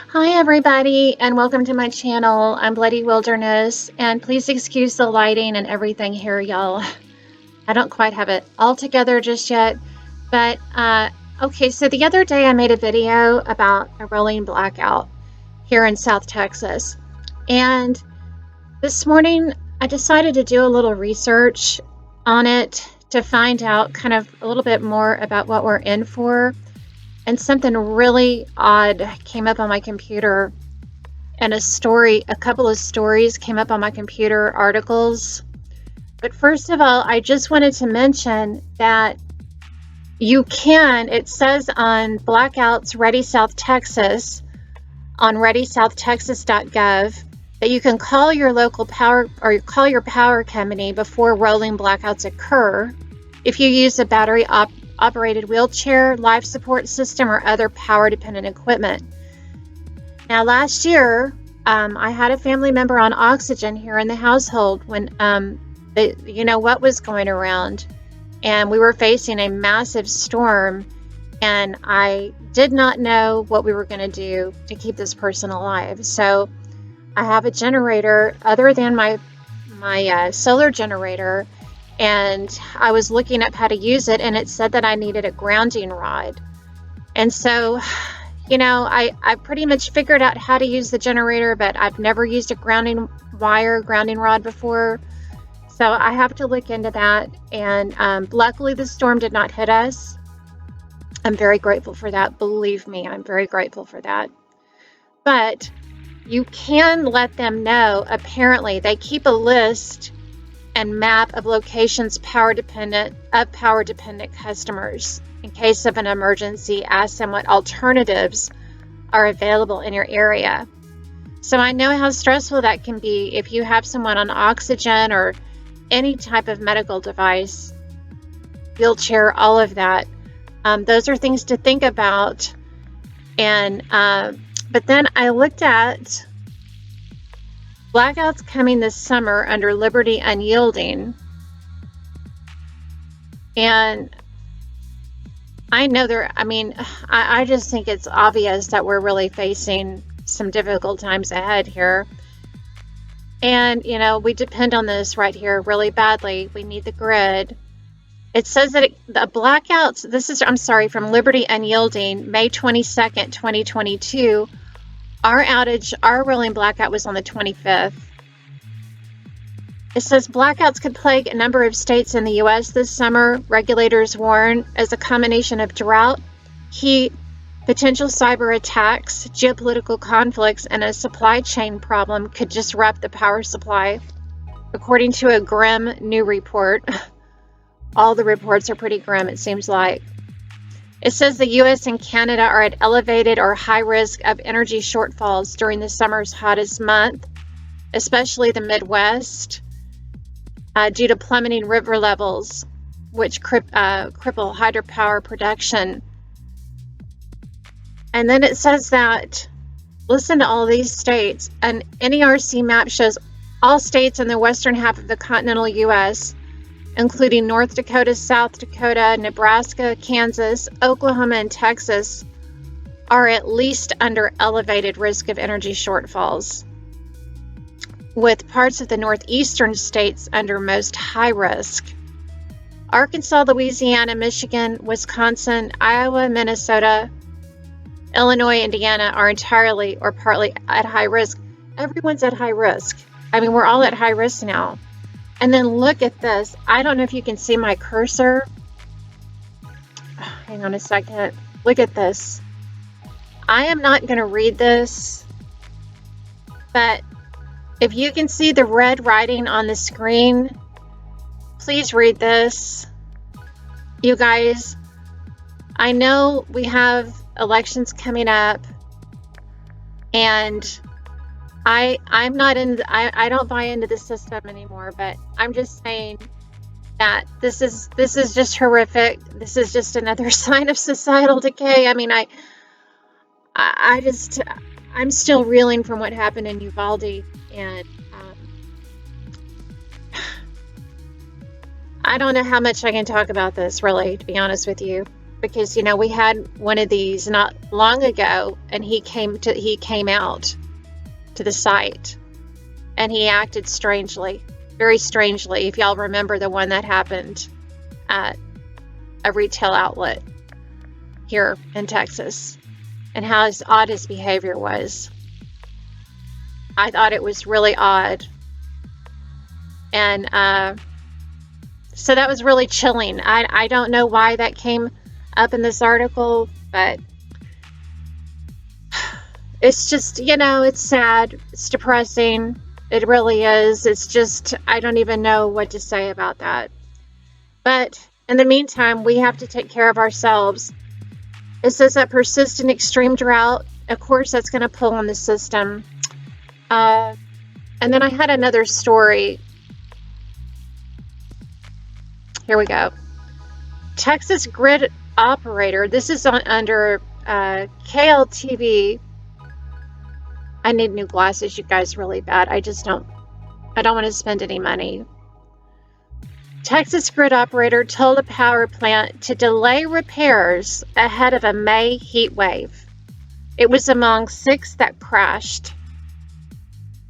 Hi, everybody, and welcome to my channel. I'm Bloody Wilderness, and please excuse the lighting and everything here, y'all. I don't quite have it all together just yet, but okay, so the other day I made a video about a rolling blackout here in South Texas, and this morning I decided to do a little research on it to find out kind of a little bit more about what we're in for. And something really odd came up on my computer, and a couple of stories came up on my computer, articles. But first of all, I just wanted to mention that it says on Blackouts Ready South Texas, on readysouth.texas.gov, that you can call your local power or call your power company before rolling blackouts occur if you use a battery operated wheelchair, life support system, or other power dependent equipment. Now, last year, I had a family member on oxygen here in the household when what was going around, and we were facing a massive storm, and I did not know what we were going to do to keep this person alive. So I have a generator other than my solar generator, and I was looking up how to use it, and it said that I needed a grounding rod. And so, I pretty much figured out how to use the generator, but I've never used a grounding rod before. So I have to look into that. And luckily, the storm did not hit us. I'm very grateful for that. Believe me, I'm very grateful for that. But you can let them know. Apparently, they keep a list and map of locations power dependent customers. In case of an emergency, ask them what alternatives are available in your area. So I know how stressful that can be if you have someone on oxygen or any type of medical device, wheelchair, all of that. Those are things to think about. And but then I looked at blackouts coming this summer under Liberty Unyielding. And I know I just think it's obvious that we're really facing some difficult times ahead here. And, we depend on this right here really badly. We need the grid. It says that the blackouts, from Liberty Unyielding, May 22nd, 2022. Our rolling blackout was on the 25th. It says blackouts could plague a number of states in the U.S. this summer. Regulators warn as a combination of drought, heat, potential cyber attacks, geopolitical conflicts, and a supply chain problem could disrupt the power supply. According to a grim new report, all the reports are pretty grim, it seems like. It says the U.S. and Canada are at elevated or high risk of energy shortfalls during the summer's hottest month, especially the Midwest, due to plummeting river levels, which cripple hydropower production. And then it says that, listen to all these states. An NERC map shows all states in the western half of the continental U.S., including North Dakota, South Dakota, Nebraska, Kansas, Oklahoma, and Texas, are at least under elevated risk of energy shortfalls, with parts of the northeastern states under most high risk. Arkansas, Louisiana, Michigan, Wisconsin, Iowa, Minnesota, Illinois, Indiana are entirely or partly at high risk. Everyone's at high risk. We're all at high risk now. And then look at this. I don't know if you can see my cursor. Hang on a second. Look at this. I am not going to read this, but if you can see the red writing on the screen, please read this. You guys, I know we have elections coming up, and I don't buy into the system anymore, but I'm just saying that this is just horrific. This is just another sign of societal decay. I'm still reeling from what happened in Uvalde, and I don't know how much I can talk about this, really, to be honest with you. because we had one of these not long ago, and he came out to the site, and he acted strangely, very strangely. If y'all remember the one that happened at a retail outlet here in Texas, and how odd his behavior was. I thought it was really odd. And so that was really chilling. I don't know why that came up in this article, but it's just, it's sad. It's depressing. It really is. It's just, I don't even know what to say about that. But in the meantime, we have to take care of ourselves. It says that persistent extreme drought, of course, that's going to pull on the system. And then I had another story. Here we go. Texas grid operator. This is under KLTV. I need new glasses, you guys, really bad. I don't want to spend any money. Texas grid operator told a power plant to delay repairs ahead of a May heat wave. It was among 6 that crashed.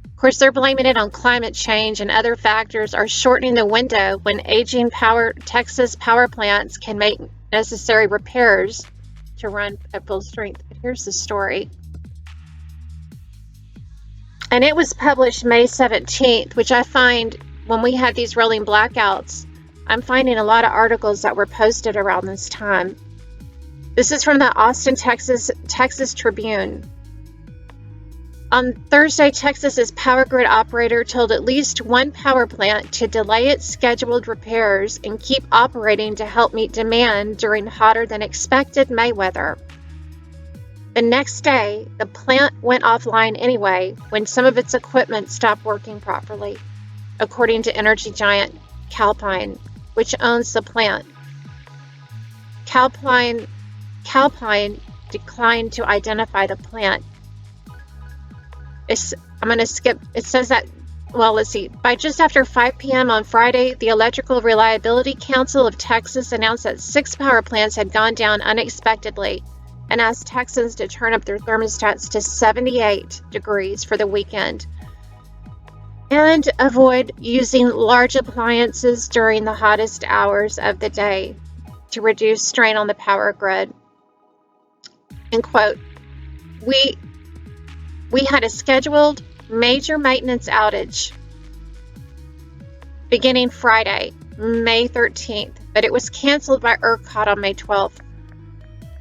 Of course, they're blaming it on climate change, and other factors are shortening the window when aging Texas power plants can make necessary repairs to run at full strength. But here's the story. And it was published May 17th, which I find when we had these rolling blackouts, I'm finding a lot of articles that were posted around this time. This is from the Austin, Texas Tribune. On Thursday, Texas's power grid operator told at least one power plant to delay its scheduled repairs and keep operating to help meet demand during hotter than expected May weather. The next day, the plant went offline anyway when some of its equipment stopped working properly, according to energy giant Calpine, which owns the plant. Calpine declined to identify the plant. I'm going to skip. It says that, well, let's see. By just after 5 p.m. on Friday, the Electrical Reliability Council of Texas announced that 6 power plants had gone down unexpectedly and asked Texans to turn up their thermostats to 78 degrees for the weekend and avoid using large appliances during the hottest hours of the day to reduce strain on the power grid. End quote. We had a scheduled major maintenance outage beginning Friday, May 13th, but it was canceled by ERCOT on May 12th.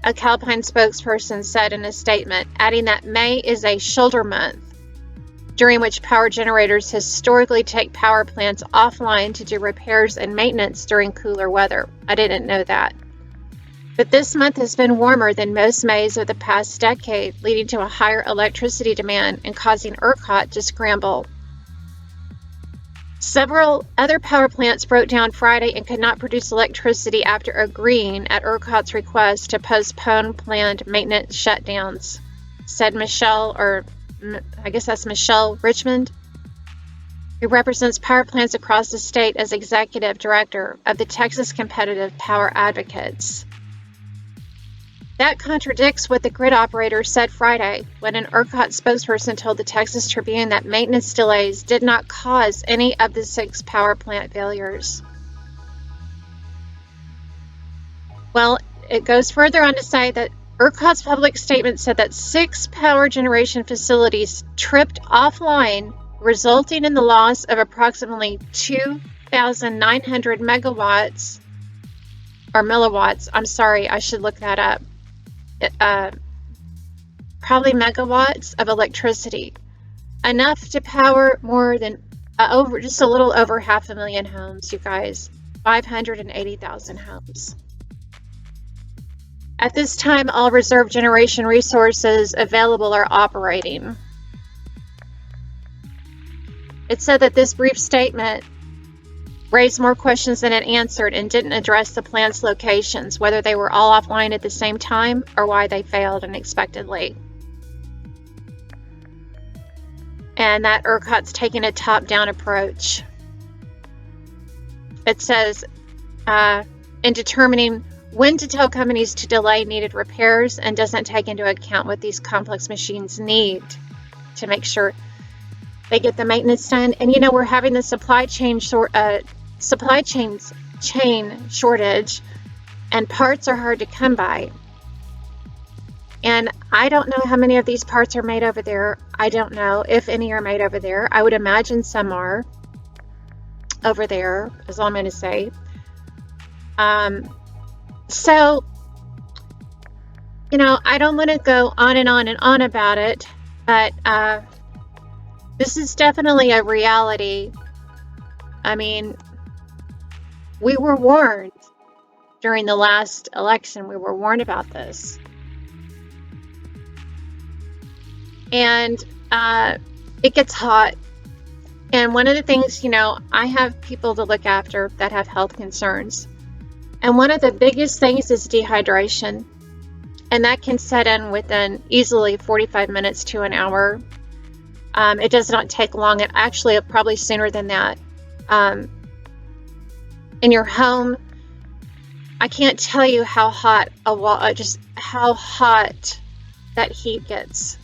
A Calpine spokesperson said in a statement, adding that May is a shoulder month, during which power generators historically take power plants offline to do repairs and maintenance during cooler weather. I didn't know that. But this month has been warmer than most Mays of the past decade, leading to a higher electricity demand and causing ERCOT to scramble. Several other power plants broke down Friday and could not produce electricity after agreeing at ERCOT's request to postpone planned maintenance shutdowns, said Michelle Richmond, who represents power plants across the state as executive director of the Texas Competitive Power Advocates. That contradicts what the grid operator said Friday when an ERCOT spokesperson told the Texas Tribune that maintenance delays did not cause any of the 6 power plant failures. Well, it goes further on to say that ERCOT's public statement said that 6 power generation facilities tripped offline, resulting in the loss of approximately 2,900 megawatts or milliwatts. I'm sorry, I should look that up. Probably megawatts of electricity, enough to power more than just a little over 500,000 homes, you guys, 580,000 homes. At this time, all reserve generation resources available are operating. It said that this brief statement raised more questions than it answered and didn't address the plant's locations, whether they were all offline at the same time or why they failed unexpectedly. And that ERCOT's taking a top-down approach. It says, in determining when to tell companies to delay needed repairs, and doesn't take into account what these complex machines need to make sure they get the maintenance done. And we're having the chain shortage, and parts are hard to come by. And I don't know how many of these parts are made over there. I don't know if any are made over there. I would imagine some are over there, is all I'm going to say. So, I don't want to go on and on and on about it, but this is definitely a reality. I mean, we were warned during the last election. We were warned about this. And it gets hot. And one of the things, I have people to look after that have health concerns. And one of the biggest things is dehydration. And that can set in within easily 45 minutes to an hour. It does not take long. It actually probably sooner than that. In your home, I can't tell you how hot how hot that heat gets.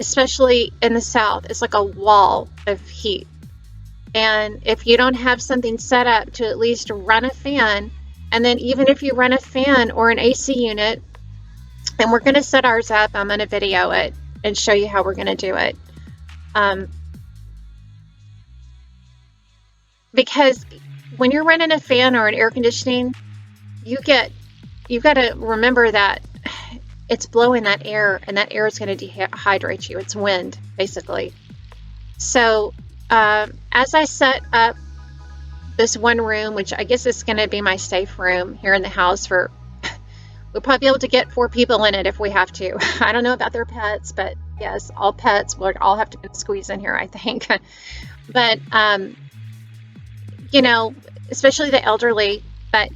Especially in the South, it's like a wall of heat. And if you don't have something set up to at least run a fan, and then even if you run a fan or an AC unit, and we're going to set ours up, I'm going to video it and show you how we're going to do it. Because when you're running a fan or an air conditioning, you've got to remember that it's blowing that air, and that air is going to dehydrate you. It's wind, basically. So as I set up this one room, which I guess is going to be my safe room here in the house we'll probably be able to get 4 people in it if we have to. I don't know about their pets, but yes, all pets will all have to squeeze in here, I think. But, especially the elderly, but,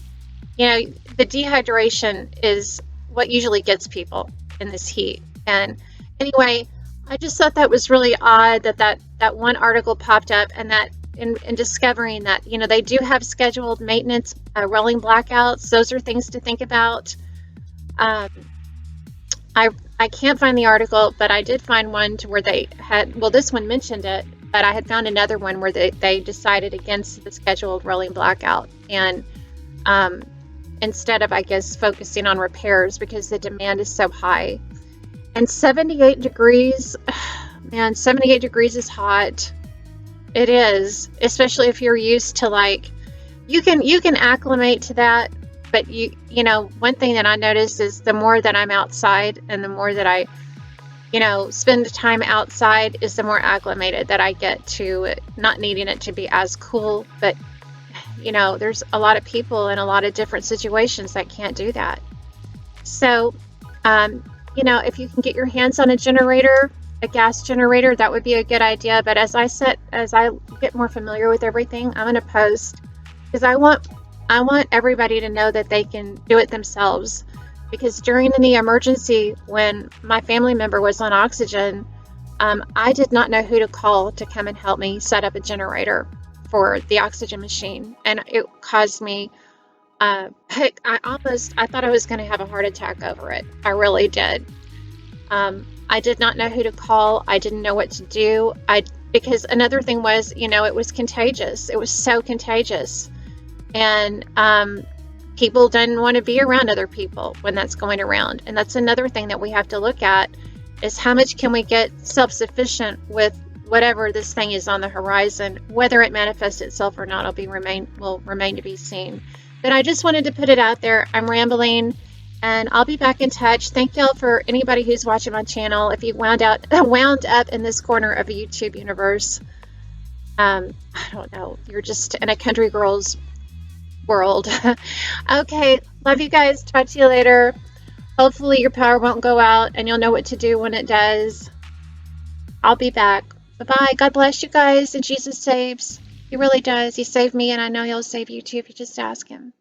the dehydration is what usually gets people in this heat. And anyway, I just thought that was really odd that one article popped up, and that in discovering that, they do have scheduled maintenance, rolling blackouts. Those are things to think about. I can't find the article, but I did find one to where they had, well, this one mentioned it, but I had found another one where they decided against the scheduled rolling blackout. And instead of, I guess, focusing on repairs because the demand is so high. And 78 degrees, man, 78 degrees is hot. It is, especially if you're used to you can acclimate to that. But one thing that I noticed is the more that I'm outside and the more that I, spend time outside, is the more acclimated that I get to it, not needing it to be as cool. But there's a lot of people in a lot of different situations that can't do that. So, if you can get your hands on a generator, a gas generator, that would be a good idea. But as I get more familiar with everything, I'm going to post, because I want everybody to know that they can do it themselves. Because during the emergency, when my family member was on oxygen, I did not know who to call to come and help me set up a generator for the oxygen machine, and it caused me I thought I was going to have a heart attack over it. I really did. I did not know who to call. I didn't know what to do. Because another thing was, it was contagious. It was so contagious, and people didn't want to be around other people when that's going around. And that's another thing that we have to look at, is how much can we get self-sufficient with whatever this thing is on the horizon. Whether it manifests itself or not will remain to be seen. But I just wanted to put it out there. I'm rambling, and I'll be back in touch. Thank y'all for anybody who's watching my channel. If you wound up in this corner of a YouTube universe, I don't know, you're just in a country girl's world. Okay, love you guys. Talk to you later. Hopefully your power won't go out and you'll know what to do when it does. I'll be back. Bye-bye. God bless you guys, and Jesus saves. He really does. He saved me, and I know he'll save you too if you just ask him.